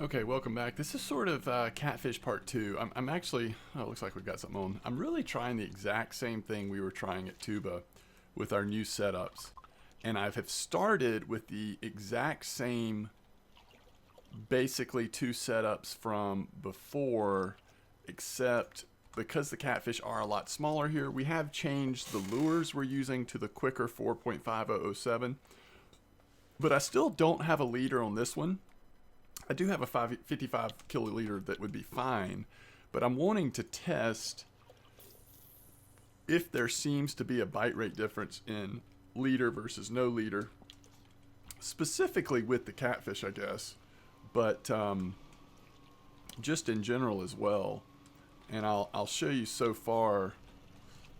Okay, welcome back. This is sort of Catfish Part 2. I'm actually, oh, it looks like we've got something on. I'm really trying the exact same thing we were trying at Tuba with our new setups. And I have started with the exact same, basically two setups from before, except because the catfish are a lot smaller here, we have changed the lures we're using to the quicker 4.5007. But I still don't have a leader on this one. I do have a 55 kiloliter that would be fine, but I'm wanting to test if there seems to be a bite rate difference in leader versus no leader, specifically with the catfish, I guess, but just in general as well. And I'll show you so far.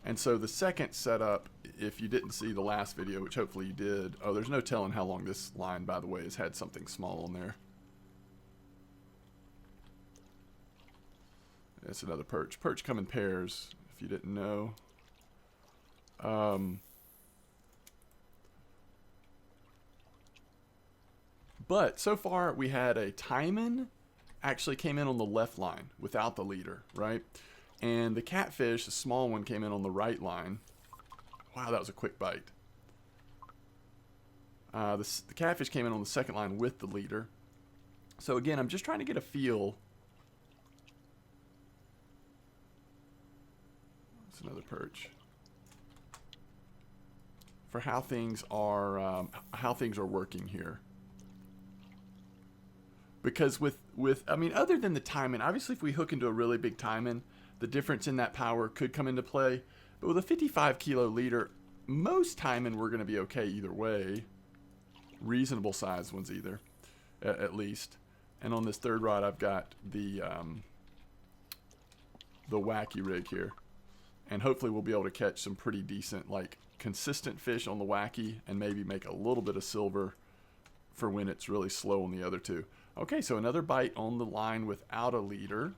And so the second setup, if you didn't see the last video, which hopefully you did, oh, there's no telling how long this line, by the way, has had something small on there. That's another perch. Perch come in pairs, if you didn't know. But so far we had a Timon actually came in on the left line without the leader, right? And the catfish, the small one, came in on the right line. Wow, that was a quick bite. The catfish came in on the second line with the leader. So again, I'm just trying to get a feel. That's another perch. For how things are working here. Because with I mean, other than the timing, obviously if we hook into a really big timing, the difference in that power could come into play. But with a 55 kilo leader, most timing we're going to be okay either way. Reasonable sized ones either, at least. And on this third rod, I've got the wacky rig here. And hopefully we'll be able to catch some pretty decent, like, consistent fish on the wacky and maybe make a little bit of silver for when it's really slow on the other two. Okay, so another bite on the line without a leader.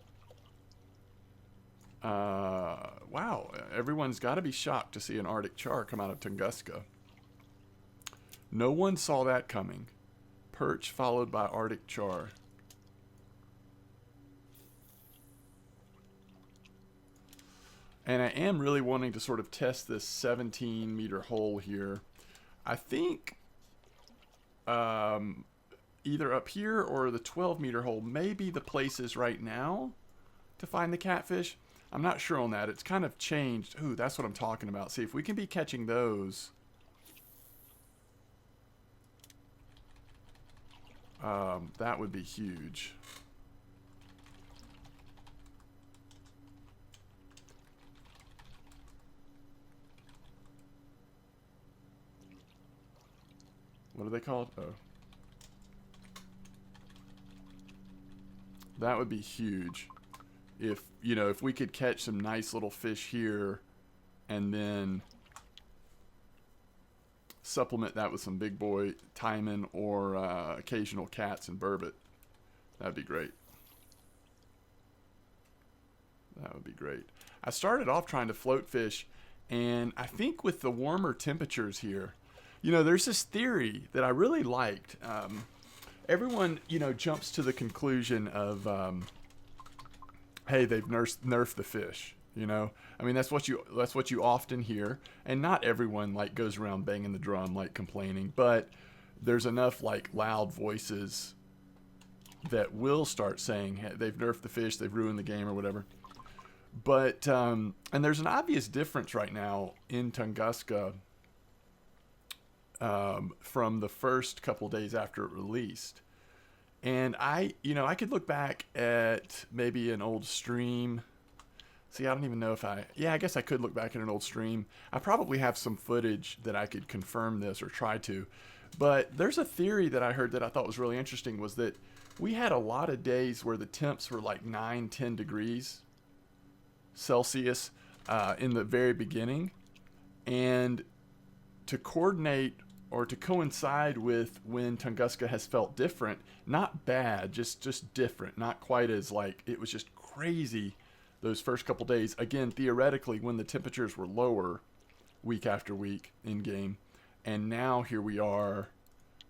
Wow, everyone's got to be shocked to see an Arctic char come out of Tunguska. No one saw that coming. Perch followed by Arctic char. And I am really wanting to sort of test this 17-meter hole here. I think either up here or the 12-meter hole may be the places right now to find the catfish. I'm not sure on that. It's kind of changed. Ooh, that's what I'm talking about. See, if we can be catching those, that would be huge. What are they called? Oh. That would be huge. If, you know, if we could catch some nice little fish here and then supplement that with some big boy Timon or occasional cats and burbot, that'd be great. That would be great. I started off trying to float fish, and I think with the warmer temperatures here, you know, there's this theory that I really liked. Everyone, you know, jumps to the conclusion of, hey, they've nerfed the fish. You know, I mean, that's what you often hear, and not everyone like goes around banging the drum like complaining, but there's enough like loud voices that will start saying, hey, they've nerfed the fish, they've ruined the game or whatever. But and there's an obvious difference right now in Tunguska. From the first couple days after it released. And I could look back at maybe an old stream. See, I don't even know if I guess I could look back at an old stream. I probably have some footage that I could confirm this or try to. But there's a theory that I heard that I thought was really interesting, was that we had a lot of days where the temps were like 9-10 degrees Celsius in the very beginning. And to coordinate or to coincide with when Tunguska has felt different, not bad, just different, not quite as like, it was just crazy those first couple days. Again, theoretically, when the temperatures were lower week after week in game, and now here we are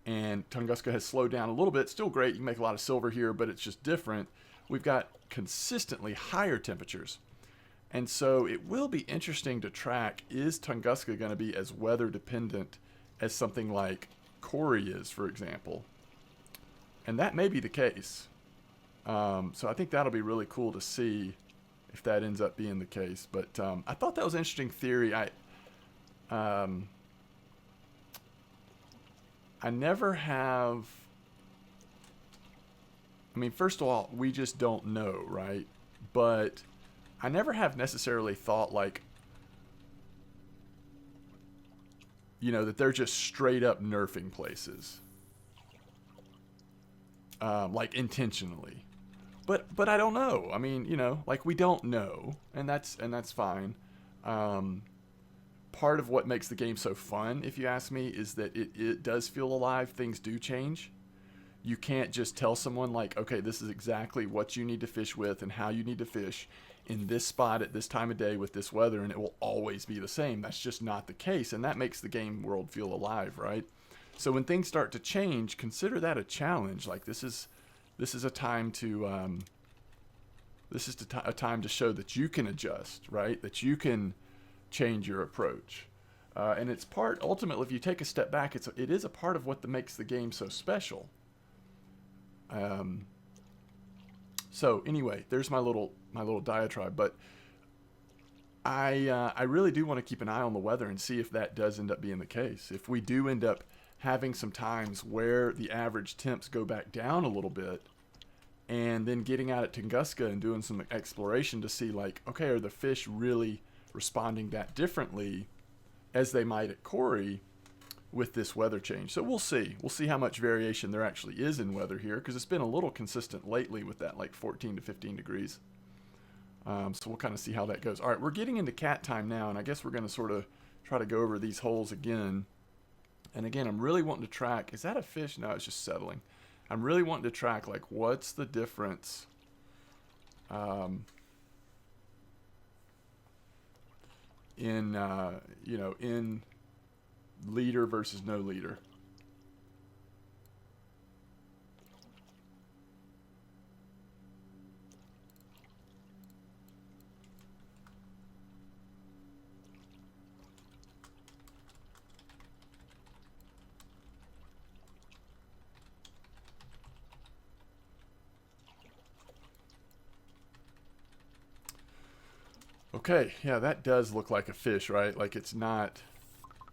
and Tunguska has slowed down a little bit. Still great, you can make a lot of silver here, but it's just different. We've got consistently higher temperatures. And so it will be interesting to track, is Tunguska going to be as weather dependent as something like Corey is, for example? And that may be the case. So I think that'll be really cool to see if that ends up being the case. But I thought that was an interesting theory. I never have... I mean, first of all, we just don't know, right? But I never have necessarily thought like, you know, that they're just straight up nerfing places. Like intentionally. But I don't know. I mean, you know, like we don't know, and that's fine. Part of what makes the game so fun, if you ask me, is that it does feel alive. Things do change. You can't just tell someone like, okay, this is exactly what you need to fish with and how you need to fish in this spot at this time of day with this weather, and it will always be the same. That's just not the case, and that makes the game world feel alive, right? So when things start to change, consider that a challenge. Like this is a time to a time to show that you can adjust, right? That you can change your approach, and it's part, ultimately, if you take a step back, it is a part of what makes the game so special. So anyway, there's my little diatribe, but I really do want to keep an eye on the weather and see if that does end up being the case. If we do end up having some times where the average temps go back down a little bit, and then getting out at Tunguska and doing some exploration to see like, okay, are the fish really responding that differently as they might at Corey with this weather change? So we'll see. We'll see how much variation there actually is in weather here, because it's been a little consistent lately with that like 14 to 15 degrees. So we'll kind of see how that goes. All right, we're getting into cat time now, and I guess we're going to sort of try to go over these holes again. And again, I'm really wanting to track, is that a fish? No, it's just settling. I'm really wanting to track like what's the difference in you know, in leader versus no leader. Okay, yeah, that does look like a fish, right? Like it's not,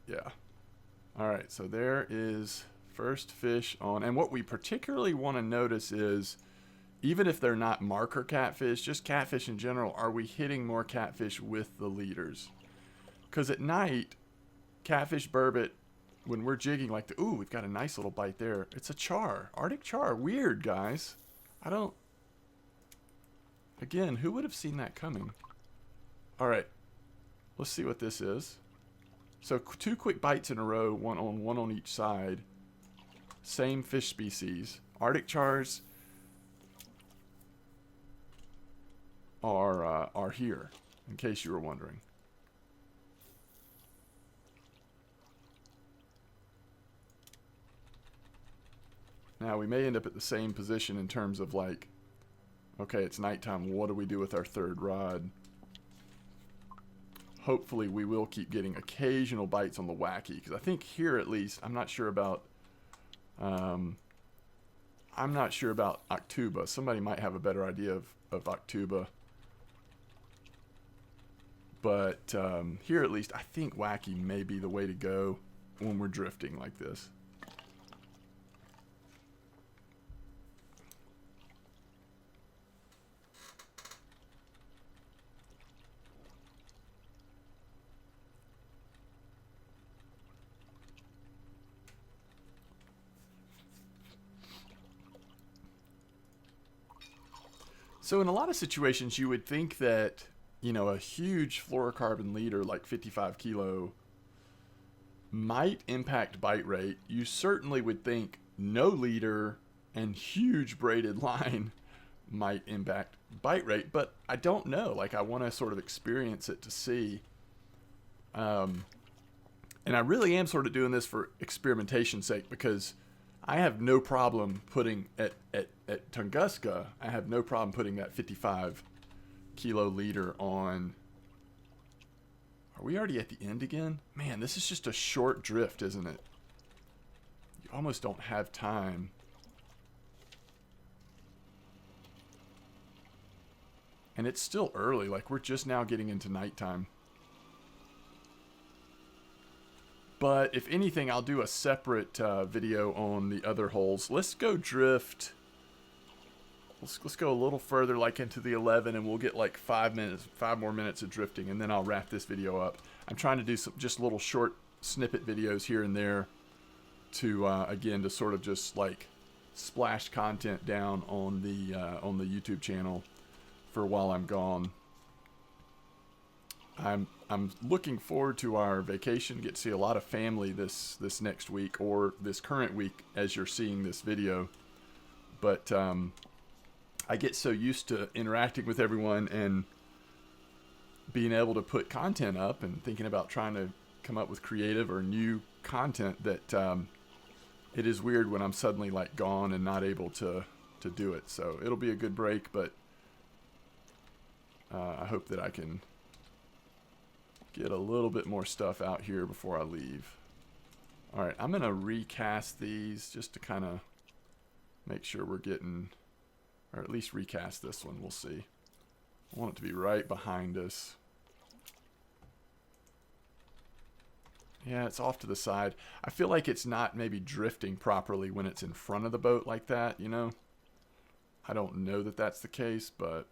yeah. All right, so there is first fish on, and what we particularly want to notice is, even if they're not marker catfish, just catfish in general, are we hitting more catfish with the leaders? Because at night, catfish, burbot, when we're jigging like the, ooh, we've got a nice little bite there. It's a char, Arctic char. Weird, guys. I don't, again, who would have seen that coming? All right, let's see what this is. So 2 quick bites in a row, one on each side. Same fish species. Arctic chars are here, in case you were wondering. Now we may end up at the same position in terms of like, okay, it's nighttime. What do we do with our third rod? Hopefully we will keep getting occasional bites on the wacky, because I think here at least, I'm not sure about Octuba. Somebody might have a better idea of Octuba. But here at least, I think wacky may be the way to go when we're drifting like this. So in a lot of situations, you would think that, you know, a huge fluorocarbon leader like 55 kilo might impact bite rate. You certainly would think no leader and huge braided line might impact bite rate, but I don't know. Like, I want to sort of experience it to see. And I really am sort of doing this for experimentation's sake, because I have no problem putting at Tunguska, I have no problem putting that 55 kilo leader on. Are we already at the end again? Man, this is just a short drift, isn't it? You almost don't have time. And it's still early, like we're just now getting into nighttime. But if anything, I'll do a separate video on the other holes. Let's go drift. Let's go a little further, like into the 11, and we'll get like 5 more minutes of drifting, and then I'll wrap this video up. I'm trying to do some just little short snippet videos here and there to again to sort of just like splash content down on the YouTube channel for while I'm gone. I'm looking forward to our vacation. Get to see a lot of family this next week, or this current week as you're seeing this video. But I get so used to interacting with everyone and being able to put content up and thinking about trying to come up with creative or new content that it is weird when I'm suddenly like gone and not able to do it. So it'll be a good break, but I hope that I can get a little bit more stuff out here before I leave. All right, I'm gonna recast these just to kind of make sure we're getting, or at least recast this one. We'll see. I want it to be right behind us. Yeah, it's off to the side. I feel like it's not maybe drifting properly when it's in front of the boat like that, you know? I don't know that that's the case, but...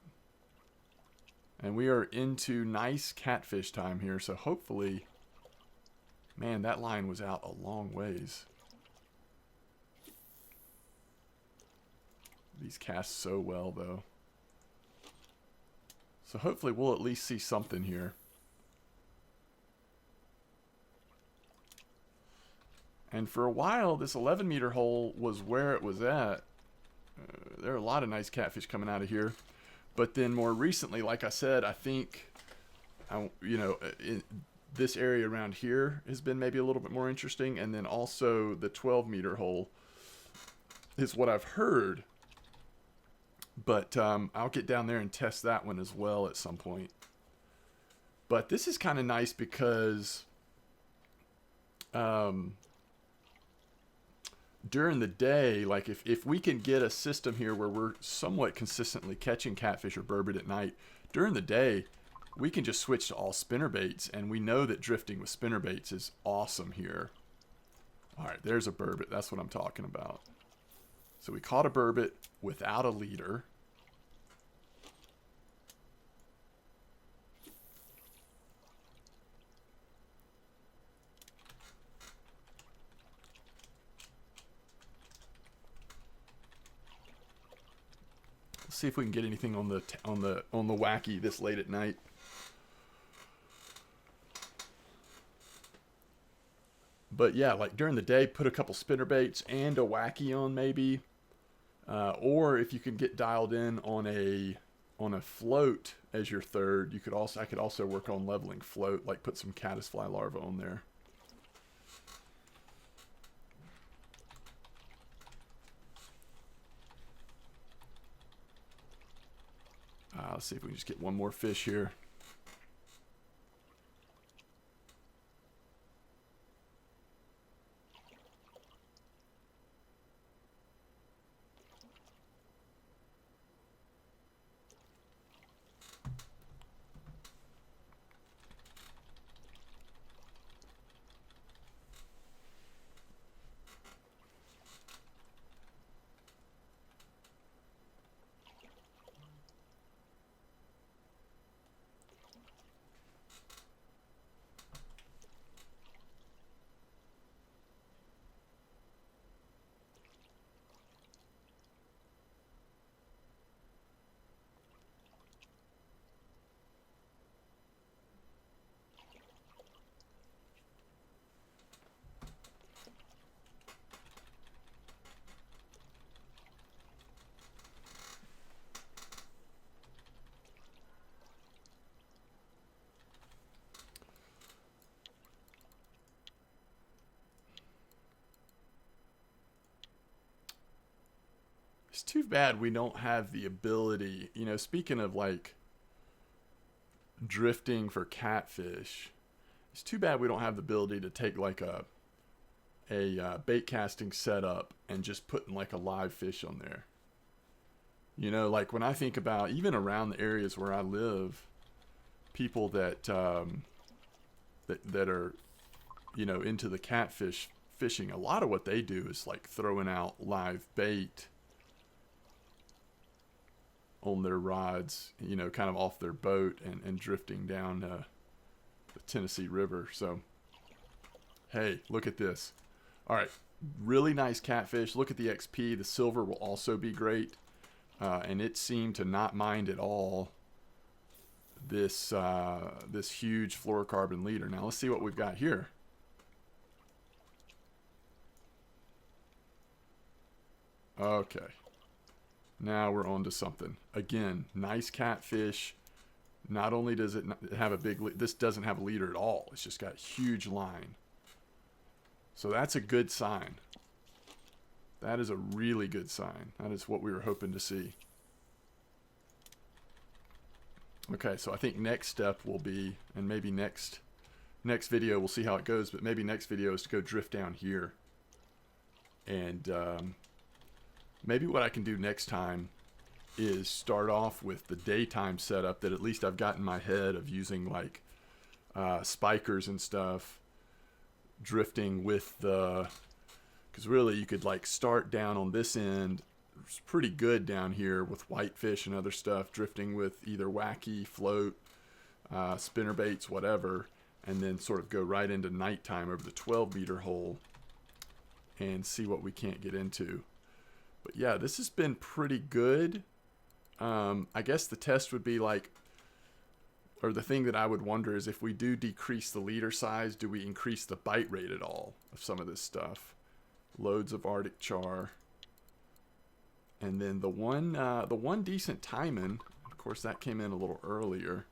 And we are into nice catfish time here, so hopefully... Man, that line was out a long ways. These cast so well, though. So hopefully we'll at least see something here. And for a while, this 11-meter hole was where it was at. There are a lot of nice catfish coming out of here. But then more recently, like I said, I think, you know, this area around here has been maybe a little bit more interesting. And then also the 12-meter hole is what I've heard. But I'll get down there and test that one as well at some point. But this is kind of nice because during the day, like if we can get a system here where we're somewhat consistently catching catfish or burbot at night, during the day, we can just switch to all spinnerbaits, and we know that drifting with spinnerbaits is awesome here. All right, there's a burbot. That's what I'm talking about. So we caught a burbot without a leader. Let's see if we can get anything on the wacky this late at night. But yeah, like during the day, put a couple spinnerbaits and a wacky on maybe. Or if you can get dialed in on a float as your third, you could also I could also work on leveling float, like put some caddisfly larvae on there. Let's see if we can just get one more fish here. It's too bad we don't have the ability, you know, speaking of like drifting for catfish, it's too bad we don't have the ability to take like a bait casting setup and just putting like a live fish on there. You know, like when I think about even around the areas where I live, people that that are, you know, into the catfish fishing, a lot of what they do is like throwing out live bait on their rods, you know, kind of off their boat and drifting down the Tennessee River. So, hey, look at this. All right, really nice catfish. Look at the XP. The silver will also be great. And it seemed to not mind at all this this huge fluorocarbon leader. Now let's see what we've got here. Okay. Now we're on to something. Again, nice catfish. Not only does it have a big, this doesn't have a leader at all. It's just got huge line. So that's a good sign. That is a really good sign. That is what we were hoping to see. Okay, so I think next step will be, and maybe next video we'll see how it goes, but maybe next video is to go drift down here. And maybe what I can do next time is start off with the daytime setup that at least I've got in my head of using like spikers and stuff, drifting with the, because really you could like start down on this end. It's pretty good down here with whitefish and other stuff, drifting with either wacky, float, spinner baits, whatever, and then sort of go right into nighttime over the 12-meter hole and see what we can't get into. But yeah, this has been pretty good. I guess the test would be like, or the thing that I would wonder is if we do decrease the leader size, do we increase the bite rate at all of some of this stuff? Loads of Arctic char. And then the one decent timing, of course that came in a little earlier.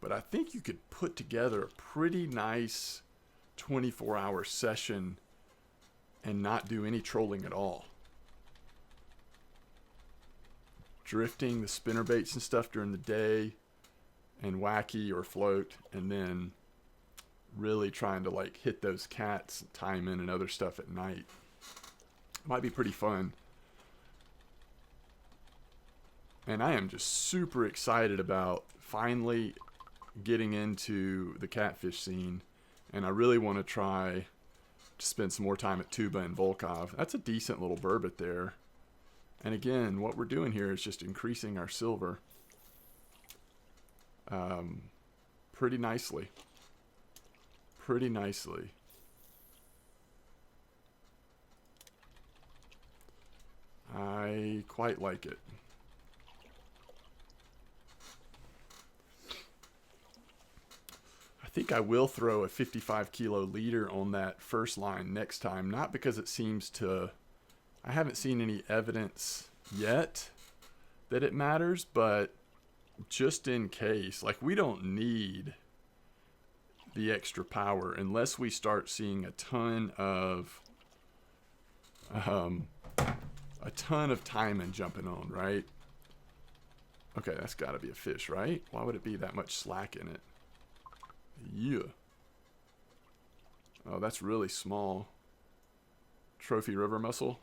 But I think you could put together a pretty nice 24-hour session and not do any trolling at all. Drifting the spinner baits and stuff during the day and wacky or float, and then really trying to like hit those cats, timing and other stuff at night. Might be pretty fun. And I am just super excited about finally getting into the catfish scene, and I really want to try to spend some more time at Tuba and Volkov. That's a decent little burbot there. And again, what we're doing here is just increasing our silver pretty nicely. Pretty nicely. I quite like it. I think I will throw a 55 kilo leader on that first line next time, not because it seems to, I haven't seen any evidence yet that it matters, but just in case. Like, we don't need the extra power unless we start seeing a ton of timing jumping on, right? Okay, that's got to be a fish, right? Why would it be that much slack in it? Yeah. Oh, that's really small. Trophy river mussel.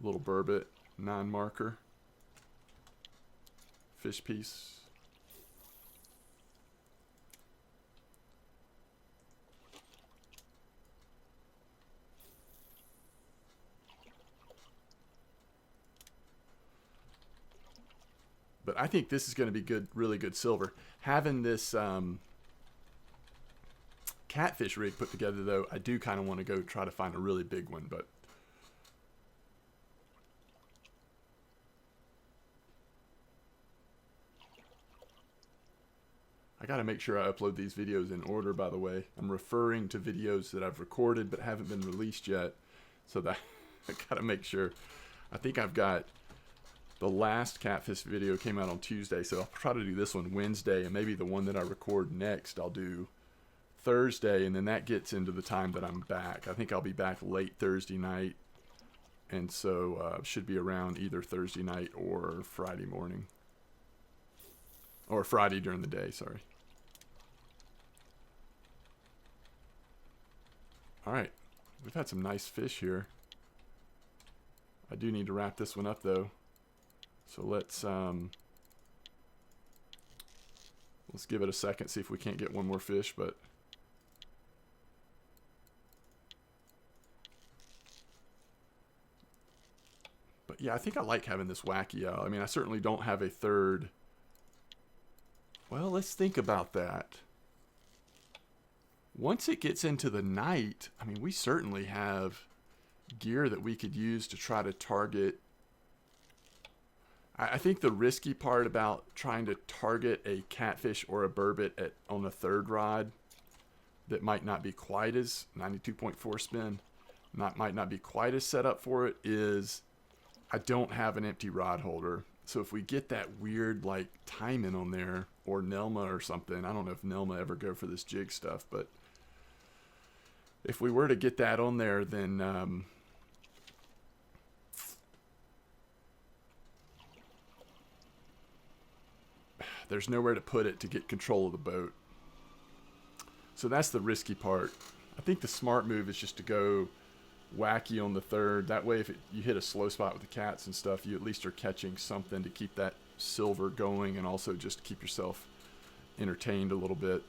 Little burbot, 9-marker. Fish piece. But I think this is going to be good, really good silver. Having this catfish rig put together, though, I do kind of want to go try to find a really big one, but I got to make sure I upload these videos in order, by the way. I'm referring to videos that I've recorded but haven't been released yet. So that I got to make sure. I think I've got The last catfish video came out on Tuesday, so I'll try to do this one Wednesday, and maybe the one that I record next I'll do Thursday, and then that gets into the time that I'm back. I think I'll be back late Thursday night, and so should be around either Thursday night or Friday morning. Or Friday during the day, sorry. Alright, we've had some nice fish here. I do need to wrap this one up though. So let's give it a second, see if we can't get one more fish, but yeah, I think I like having this wacky out. I mean, I certainly don't have a third. Well, let's think about that. Once it gets into the night, I mean, we certainly have gear that we could use to try to target. I think the risky part about trying to target a catfish or a burbot on a third rod that might not be quite as 92.4 spin, might not be quite as set up for it, is I don't have an empty rod holder. So if we get that weird like timing on there, or Nelma or something, I don't know if Nelma ever go for this jig stuff, but if we were to get that on there, then there's nowhere to put it to get control of the boat. So that's the risky part. I think the smart move is just to go wacky on the third. That way, if you hit a slow spot with the cats and stuff, you at least are catching something to keep that silver going, and also just keep yourself entertained a little bit.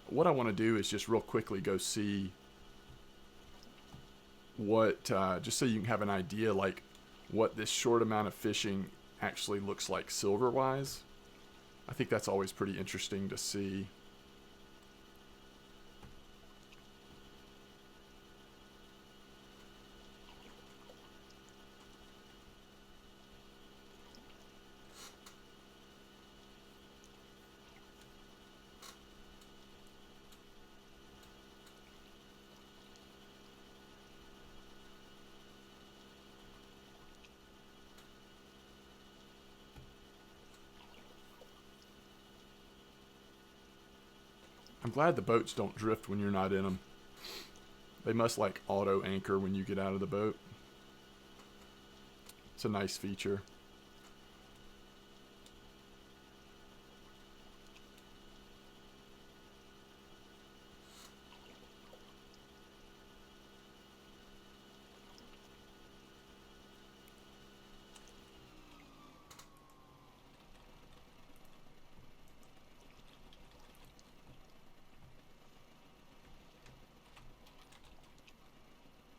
What I want to do is just real quickly go see what, just so you can have an idea, like what this short amount of fishing actually looks like silver-wise. I think that's always pretty interesting to see. I'm glad the boats don't drift when you're not in them. They must like auto anchor when you get out of the boat. It's a nice feature.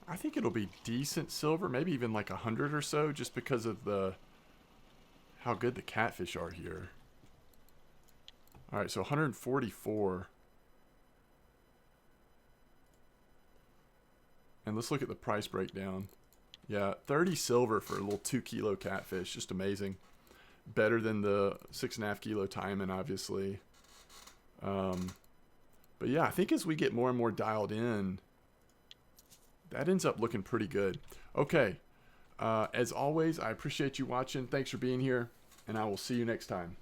I think it'll be decent silver, maybe even like 100 or so, just because of how good the catfish are here. All right, so 144. And let's look at the price breakdown. Yeah, 30 silver for a little 2 kilo catfish, just amazing. Better than the 6.5 kilo taimen, obviously. But yeah, I think as we get more and more dialed in, that ends up looking pretty good. Okay, as always, I appreciate you watching. Thanks for being here, and I will see you next time.